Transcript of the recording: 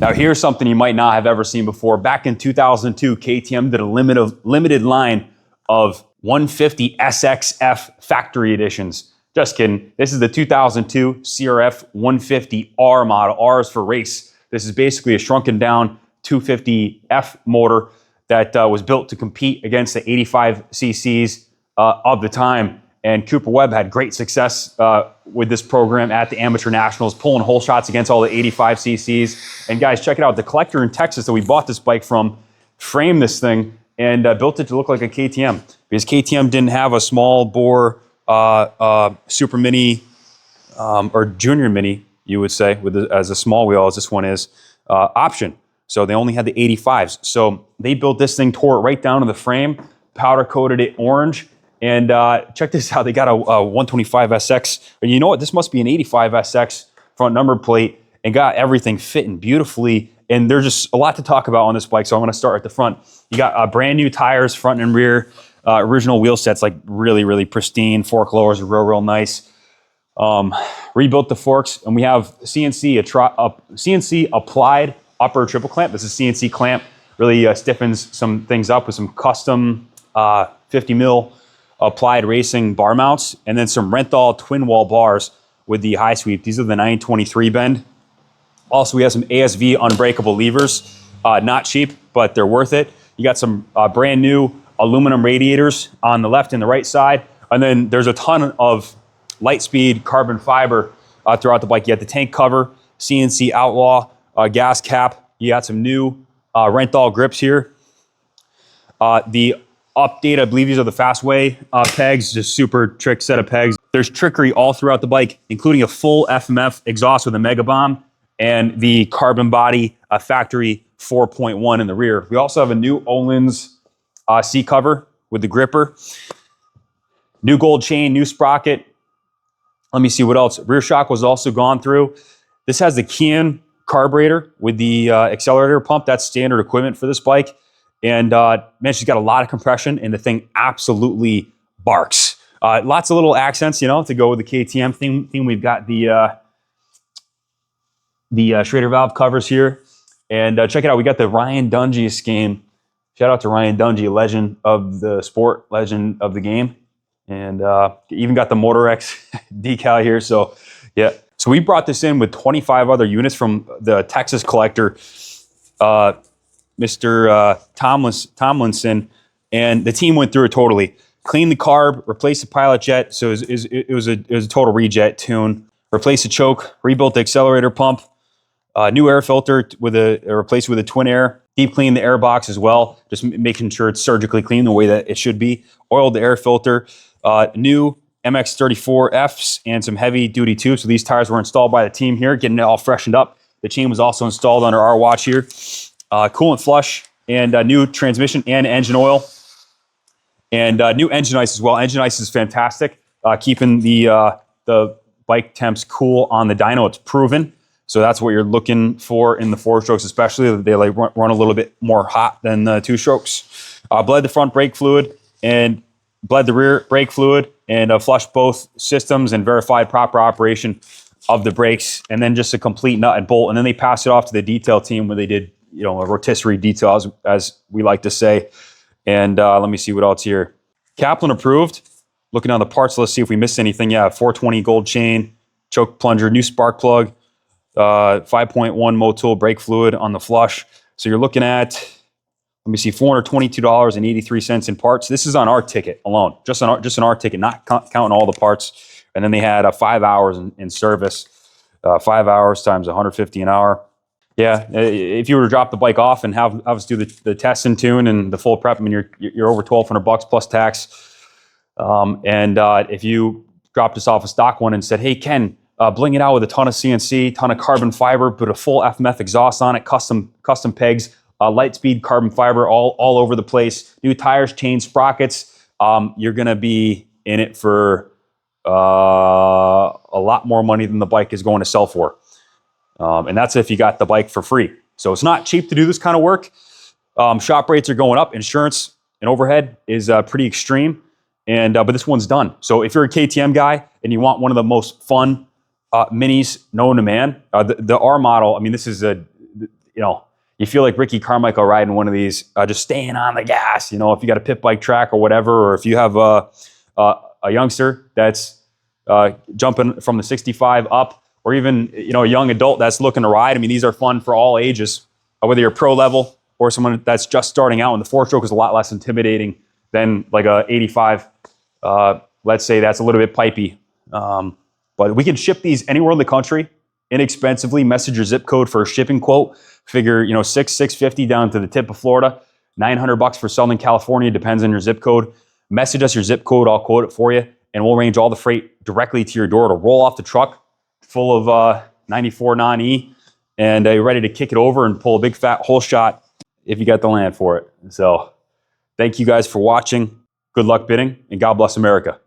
Now here's something you might not have ever seen before. Back in 2002, KTM did a limited line of 150 SXF factory editions. Just kidding. This is the 2002 CRF150R model. R is for race. This is basically a shrunken down 250F motor that was built to compete against the 85 cc's of the time. And Cooper Webb had great success with this program at the Amateur Nationals, pulling hole shots against all the 85 cc's. And guys, check it out. The collector in Texas that we bought this bike from framed this thing and built it to look like a KTM, because KTM didn't have a small bore super mini or junior mini, you would say, with as a small wheel as this one is, option. So they only had the 85s. So they built this thing, tore it right down to the frame, powder coated it orange. And check this out, they got a 125 SX, and you know what, this must be an 85 SX front number plate, and got everything fitting beautifully. And there's just a lot to talk about on this bike, so I'm gonna start at the front. You got brand new tires, front and rear, original wheel sets, like really pristine. Fork lowers are real nice. Rebuilt the forks, and we have CNC applied upper triple clamp. This is CNC clamp, really stiffens some things up with some custom 50 mil applied racing bar mounts, and then some Renthal twin wall bars with the high sweep. These are the 923 bend. Also, we have some ASV unbreakable levers. Not cheap, but they're worth it. You got some brand new aluminum radiators on the left and the right side. And then there's a ton of Lightspeed carbon fiber throughout the bike. You got the tank cover, CNC Outlaw, gas cap. You got some new Renthal grips here. The update, I believe these are the Fastway pegs, just super trick set of pegs. There's trickery all throughout the bike, including a full FMF exhaust with a Mega Bomb and the carbon body factory 4.1 in the rear. We also have a new Öhlins seat cover with the gripper. New gold chain, new sprocket. Let me see what else. Rear shock was also gone through. This has the Kian carburetor with the accelerator pump. That's standard equipment for this bike. And man, she's got a lot of compression, and the thing absolutely barks. Lots of little accents, you know, to go with the KTM theme. We've got the Schrader valve covers here. And check it out, we got the Ryan Dungey scheme. Shout out to Ryan Dungey, legend of the sport, legend of the game. And even got the Motorex decal here. So yeah, so we brought this in with 25 other units from the Texas collector, Mr. Tomlinson, and the team went through it totally. Cleaned the carb, replaced the pilot jet, so it was a total rejet tune. Replaced the choke, rebuilt the accelerator pump, new air filter with replaced with a twin air. Deep cleaned the air box as well, just making sure it's surgically clean the way that it should be. Oiled the air filter, new MX34Fs and some heavy duty tubes. So these tires were installed by the team here, getting it all freshened up. The chain was also installed under our watch here. Coolant flush and new transmission and engine oil, and new engine ice as well. Engine ice is fantastic, keeping the bike temps cool on the dyno. It's proven, so that's what you're looking for in the 4-strokes, especially. They like run a little bit more hot than the 2-strokes. Bled the front brake fluid and bled the rear brake fluid, and flushed both systems and verified proper operation of the brakes, and then just a complete nut and bolt. And then they passed it off to the detail team where they did, you know, a rotisserie detail, as we like to say. And let me see what else here. Kaplan approved. Looking on the parts list, see if we missed anything. Yeah, 420 gold chain, choke plunger, new spark plug, 5.1 Motul brake fluid on the flush. So you're looking at, let me see, $422.83 in parts. This is on our ticket alone, just on our ticket, not counting all the parts. And then they had 5 hours in service, 5 hours times 150 an hour. Yeah, if you were to drop the bike off and have us do the test and tune and the full prep, I mean, you're over $1,200 plus tax. And if you dropped us off a stock one and said, "Hey Ken, bling it out with a ton of CNC, ton of carbon fiber, put a full FMF exhaust on it, custom pegs, Lightspeed carbon fiber all over the place, new tires, chains, sprockets," you're gonna be in it for a lot more money than the bike is going to sell for. And that's if you got the bike for free. So it's not cheap to do this kind of work. Shop rates are going up. Insurance and overhead is pretty extreme. And but this one's done. So if you're a KTM guy and you want one of the most fun minis known to man, the R model, I mean, this is you know, you feel like Ricky Carmichael riding one of these, just staying on the gas. You know, if you got a pit bike track or whatever, or if you have a youngster that's jumping from the 65 up, or even, you know, a young adult that's looking to ride. I mean, these are fun for all ages, whether you're pro level or someone that's just starting out. And the 4-stroke is a lot less intimidating than like a 85. Let's say that's a little bit pipey. But we can ship these anywhere in the country inexpensively. Message your zip code for a shipping quote. Figure, you know, $650 down to the tip of Florida, $900 for Southern California, depends on your zip code. Message us your zip code, I'll quote it for you, and we'll arrange all the freight directly to your door to roll off the truck full of 94 non-E, and you're ready to kick it over and pull a big fat hole shot if you got the land for it. So thank you guys for watching. Good luck bidding, and God bless America.